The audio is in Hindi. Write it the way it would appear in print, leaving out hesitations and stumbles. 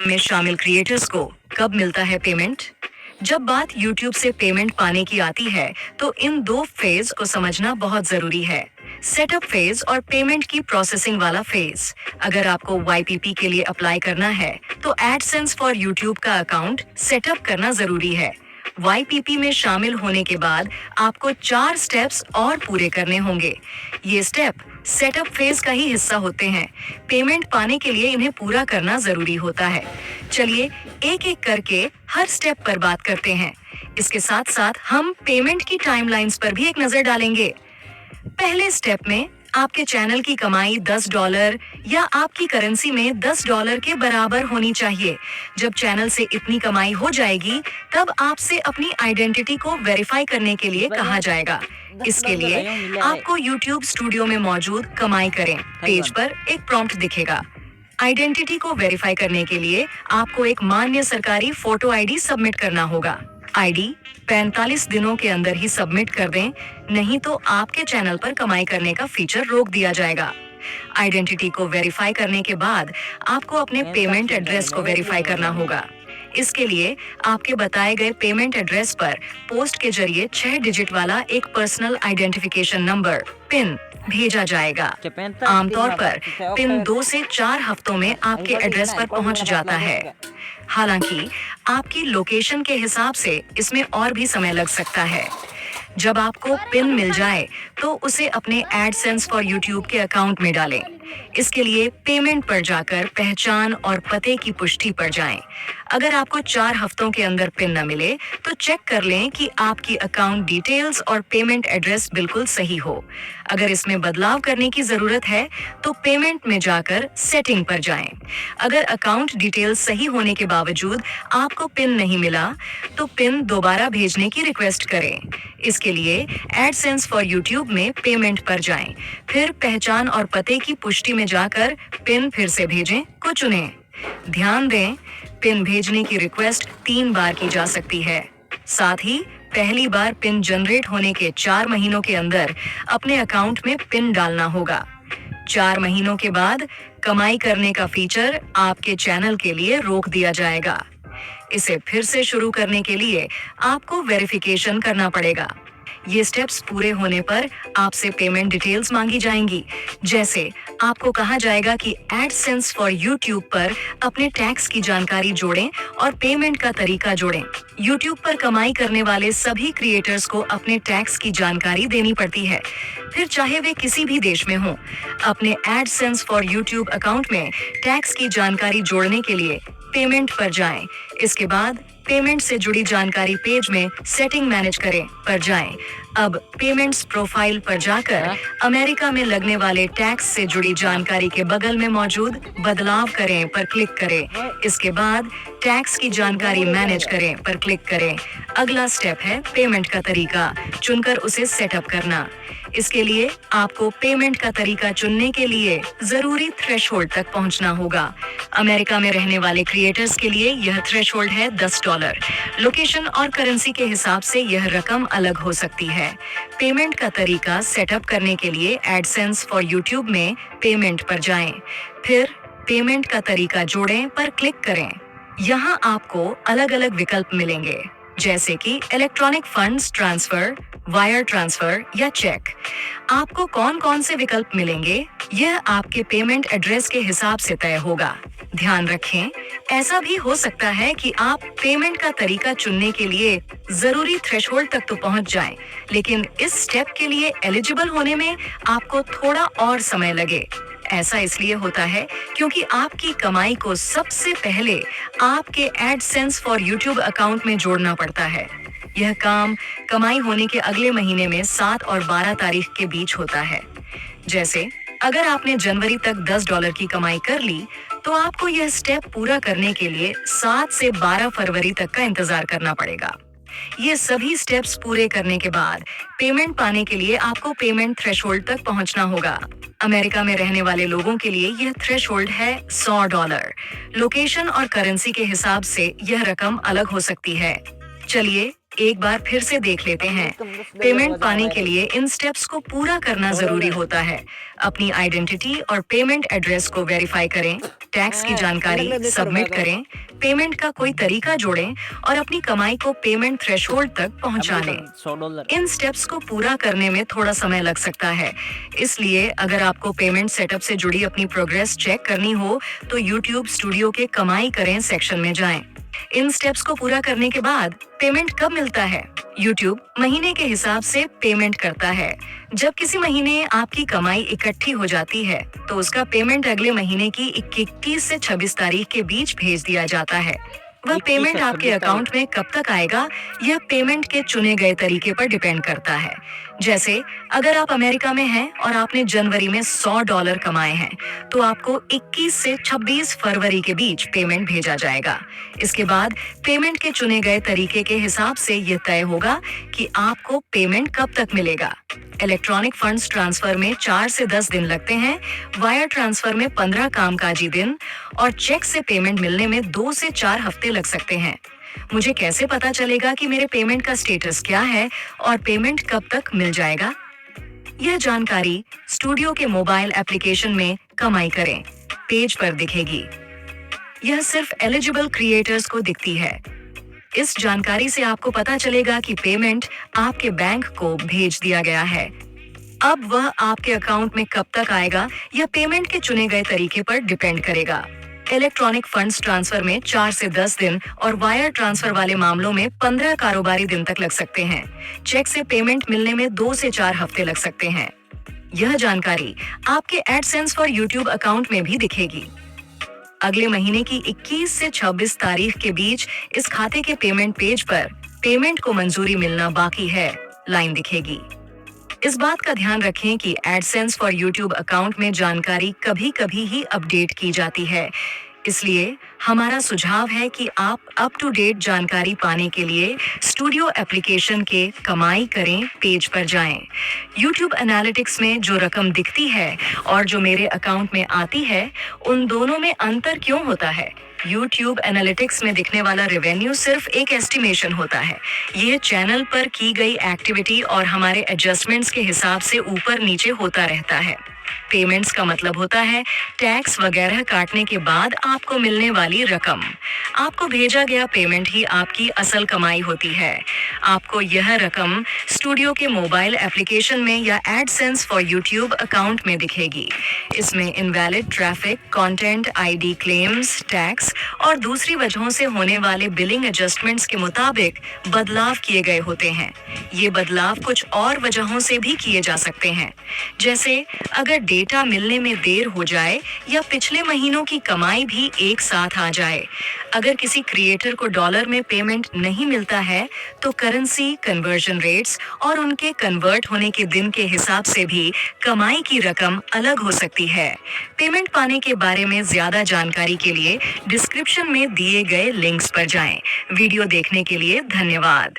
में शामिल क्रिएटर्स को कब मिलता है पेमेंट? जब बात YouTube से पेमेंट पाने की आती है, तो इन दो फेज को समझना बहुत जरूरी है। सेटअप फेज और पेमेंट की प्रोसेसिंग वाला फेज। अगर आपको YPP के लिए अप्लाई करना है, तो एडसेंस फॉर YouTube का अकाउंट सेटअप करना जरूरी है। YPP में शामिल होने के बाद आपको 4 स्टेप्स और पूरे करने होंगे। ये स्टेप सेटअप फेज का ही हिस्सा होते हैं। पेमेंट पाने के लिए इन्हें पूरा करना जरूरी होता है। चलिए एक एक करके हर स्टेप पर बात करते हैं। इसके साथ साथ हम पेमेंट की टाइमलाइंस पर भी एक नजर डालेंगे। पहले स्टेप में आपके चैनल की कमाई $10 या आपकी करेंसी में $10 के बराबर होनी चाहिए। जब चैनल से इतनी कमाई हो जाएगी, तब आपसे अपनी आइडेंटिटी को वेरीफाई करने के लिए कहा जाएगा। इसके लिए आपको YouTube स्टूडियो में मौजूद कमाई करें पेज पर एक प्रॉम्प्ट दिखेगा। आइडेंटिटी को वेरीफाई करने के लिए आपको एक मान्य सरकारी फोटो ID सबमिट करना होगा। ID 45 दिनों के अंदर ही सबमिट कर दें, नहीं तो आपके चैनल पर कमाई करने का फीचर रोक दिया जाएगा। आइडेंटिटी को वेरीफाई करने के बाद आपको अपने पेमेंट एड्रेस को वेरीफाई करना होगा। इसके लिए आपके बताए गए पेमेंट एड्रेस पर पोस्ट के जरिए 6 डिजिट वाला एक पर्सनल आइडेंटिफिकेशन नंबर पिन भेजा जाएगा। आमतौर पर पिन 2 से 4 हफ्तों में आपके एड्रेस पर पहुंच जाता है। हालांकि आपकी लोकेशन के हिसाब से इसमें और भी समय लग सकता है। जब आपको पिन मिल जाए, तो उसे अपने एडसेंस फॉर YouTube के अकाउंट में डालें। इसके लिए पेमेंट पर जाकर पहचान और पते की पुष्टि पर जाएं। अगर आपको 4 हफ्तों के अंदर पिन न मिले, तो चेक कर लें कि आपकी अकाउंट डिटेल्स और पेमेंट एड्रेस बिल्कुल सही हो। अगर इसमें बदलाव करने की जरूरत है, तो पेमेंट में जाकर सेटिंग पर जाएं। अगर अकाउंट डिटेल्स सही होने के बावजूद आपको पिन नहीं मिला, तो पिन दोबारा भेजने की रिक्वेस्ट करें। इसके लिए एडसेंस फॉर YouTube में पेमेंट पर जाएं, फिर पहचान और पते की पुष्टि में जाकर पिन फिर से भेजें को चुनें। ध्यान दें, पिन भेजने की रिक्वेस्ट 3 बार की जा सकती है। साथ ही पहली बार पिन जनरेट होने के 4 महीनों के अंदर अपने अकाउंट में पिन डालना होगा। 4 महीनों के बाद कमाई करने का फीचर आपके चैनल के लिए रोक दिया जाएगा। इसे फिर से शुरू करने के लिए आपको वेरिफिकेशन करना पड़ेगा। ये स्टेप्स पूरे होने पर आपसे पेमेंट डिटेल्स मांगी जाएंगी। जैसे आपको कहा जाएगा कि एडसेंस फॉर YouTube पर अपने टैक्स की जानकारी जोड़ें और पेमेंट का तरीका जोड़ें। YouTube पर कमाई करने वाले सभी क्रिएटर्स को अपने टैक्स की जानकारी देनी पड़ती है, फिर चाहे वे किसी भी देश में हों। अपने एडसेंस फॉर YouTube अकाउंट में टैक्स की जानकारी जोड़ने के लिए पेमेंट पर जाएं। इसके बाद पेमेंट से जुड़ी जानकारी पेज में सेटिंग मैनेज करें पर जाएं। अब पेमेंट्स प्रोफाइल पर जाकर अमेरिका में लगने वाले टैक्स से जुड़ी जानकारी के बगल में मौजूद बदलाव करें पर क्लिक करें। इसके बाद टैक्स की जानकारी मैनेज करें पर क्लिक करें। अगला स्टेप है पेमेंट का तरीका चुनकर उसे सेटअप करना। इसके लिए आपको पेमेंट का तरीका चुनने के लिए जरूरी थ्रेशोल्ड तक पहुंचना होगा। अमेरिका में रहने वाले क्रिएटर्स के लिए यह थ्रेशोल्ड है $10। लोकेशन और करेंसी के हिसाब से यह रकम अलग हो सकती है। पेमेंट का तरीका सेटअप करने के लिए एडसेंस फॉर YouTube में पेमेंट पर जाएं, फिर पेमेंट का तरीका जोड़ें पर क्लिक करें। यहाँ आपको अलग अलग विकल्प मिलेंगे, जैसे कि electronic funds transfer, wire transfer या चेक। आपको कौन कौन से विकल्प मिलेंगे, यह आपके पेमेंट एड्रेस के हिसाब से तय होगा। ध्यान रखें, ऐसा भी हो सकता है कि आप पेमेंट का तरीका चुनने के लिए जरूरी थ्रेशोल्ड तक तो पहुंच जाएं, लेकिन इस स्टेप के लिए एलिजिबल होने में आपको थोड़ा और समय लगे। ऐसा इसलिए होता है क्योंकि आपकी कमाई को सबसे पहले आपके एडसेंस फॉर YouTube अकाउंट में जोड़ना पड़ता है। यह काम कमाई होने के अगले महीने में 7 और 12 तारीख के बीच होता है। जैसे अगर आपने जनवरी तक $10 की कमाई कर ली, तो आपको यह स्टेप पूरा करने के लिए 7 से 12 फरवरी तक का इंतजार करना पड़ेगा। ये सभी स्टेप्स पूरे करने के बाद पेमेंट पाने के लिए आपको पेमेंट थ्रेशोल्ड तक पहुंचना होगा। अमेरिका में रहने वाले लोगों के लिए यह थ्रेशोल्ड है $100। लोकेशन और करेंसी के हिसाब से यह रकम अलग हो सकती है। चलिए एक बार फिर से देख लेते हैं। पेमेंट पाने के लिए इन स्टेप्स को पूरा करना जरूरी होता है। अपनी आइडेंटिटी और पेमेंट एड्रेस को वेरीफाई करें, टैक्स की जानकारी सबमिट करें, पेमेंट का कोई तरीका जोड़ें और अपनी कमाई को पेमेंट थ्रेशोल्ड तक पहुंचा लें। इन स्टेप्स को पूरा करने में थोड़ा समय लग सकता है, इसलिए अगर आपको पेमेंट सेटअप से जुड़ी अपनी प्रोग्रेस चेक करनी हो तो YouTube स्टूडियो के कमाई करें सेक्शन में जाएं। इन स्टेप्स को पूरा करने के बाद पेमेंट कब मिलता है? YouTube महीने के हिसाब से पेमेंट करता है। जब किसी महीने आपकी कमाई इकट्ठी हो जाती है तो उसका पेमेंट अगले महीने की 21 से 26 तारीख के बीच भेज दिया जाता है। वह पेमेंट आपके अकाउंट में कब तक आएगा, यह पेमेंट के चुने गए तरीके पर डिपेंड करता है। जैसे अगर आप अमेरिका में हैं और आपने जनवरी में $100 कमाए हैं, तो आपको 21 से 26 फरवरी के बीच पेमेंट भेजा जाएगा। इसके बाद पेमेंट के चुने गए तरीके के हिसाब से यह तय होगा कि आपको पेमेंट कब तक मिलेगा। इलेक्ट्रॉनिक फंड्स ट्रांसफर में 4 से 10 दिन लगते हैं, वायर ट्रांसफर में 15 कामकाजी दिन और चेक से पेमेंट मिलने में 2 से 4 हफ्ते लग सकते हैं। मुझे कैसे पता चलेगा कि मेरे पेमेंट का स्टेटस क्या है और पेमेंट कब तक मिल जाएगा? यह जानकारी स्टूडियो के मोबाइल एप्लीकेशन में कमाई करें पेज पर दिखेगी। यह सिर्फ एलिजिबल क्रिएटर्स को दिखती है। इस जानकारी से आपको पता चलेगा कि पेमेंट आपके बैंक को भेज दिया गया है। अब वह आपके अकाउंट में कब तक आएगा, यह पेमेंट के चुने गए तरीके पर डिपेंड करेगा। इलेक्ट्रॉनिक फंड्स ट्रांसफर में 4 से 10 दिन और वायर ट्रांसफर वाले मामलों में 15 कारोबारी दिन तक लग सकते हैं। चेक से पेमेंट मिलने में 2 से 4 हफ्ते लग सकते हैं। यह जानकारी आपके एडसेंस फॉर यूट्यूब अकाउंट में भी दिखेगी। अगले महीने की 21 से 26 तारीख के बीच इस खाते के पेमेंट पेज पर पेमेंट को मंजूरी मिलना बाकी है लाइन दिखेगी। इस बात का ध्यान रखें कि एडसेंस फॉर यूट्यूब अकाउंट में जानकारी कभी-कभी ही अपडेट की जाती है, इसलिए हमारा सुझाव है कि आप अप टू डेट जानकारी पाने के लिए स्टूडियो एप्लीकेशन के कमाई करें पेज पर जाएं। YouTube एनालिटिक्स में जो रकम दिखती है और जो मेरे अकाउंट में आती है, उन दोनों में अंतर क्यों होता है? YouTube एनालिटिक्स में दिखने वाला रेवेन्यू सिर्फ एक एस्टिमेशन होता है। ये चैनल पर की गई एक्टिविटी और हमारे एडजस्टमेंट्स के हिसाब से ऊपर नीचे होता रहता है। पेमेंट्स का मतलब होता है टैक्स वगैरह काटने के बाद आपको मिलने वाली रकम। आपको भेजा गया पेमेंट ही आपकी असल कमाई होती है। आपको यह रकम स्टूडियो के मोबाइल एप्लीकेशन में या एडसेंस फॉर यूट्यूब अकाउंट में दिखेगी। इसमें invalid traffic, content ID claims, tax और दूसरी वजहों से होने वाले बिलिंग एडजस्टमेंट्स के मुताबिक बदलाव किए गए होते हैं। ये बदलाव कुछ और वजहों से भी किए जा सकते हैं, जैसे अगर डेटा मिलने में देर हो जाए या पिछले महीनों की कमाई भी एक साथ आ जाए। अगर किसी क्रिएटर को डॉलर में पेमेंट नहीं मिलता है तो करेंसी कन्वर्जन रेट्स और उनके कन्वर्ट होने के दिन के हिसाब से भी कमाई की रकम अलग हो सकती है। पेमेंट पाने के बारे में ज्यादा जानकारी के लिए डिस्क्रिप्शन में दिए गए लिंक्स पर जाएं। वीडियो देखने के लिए धन्यवाद।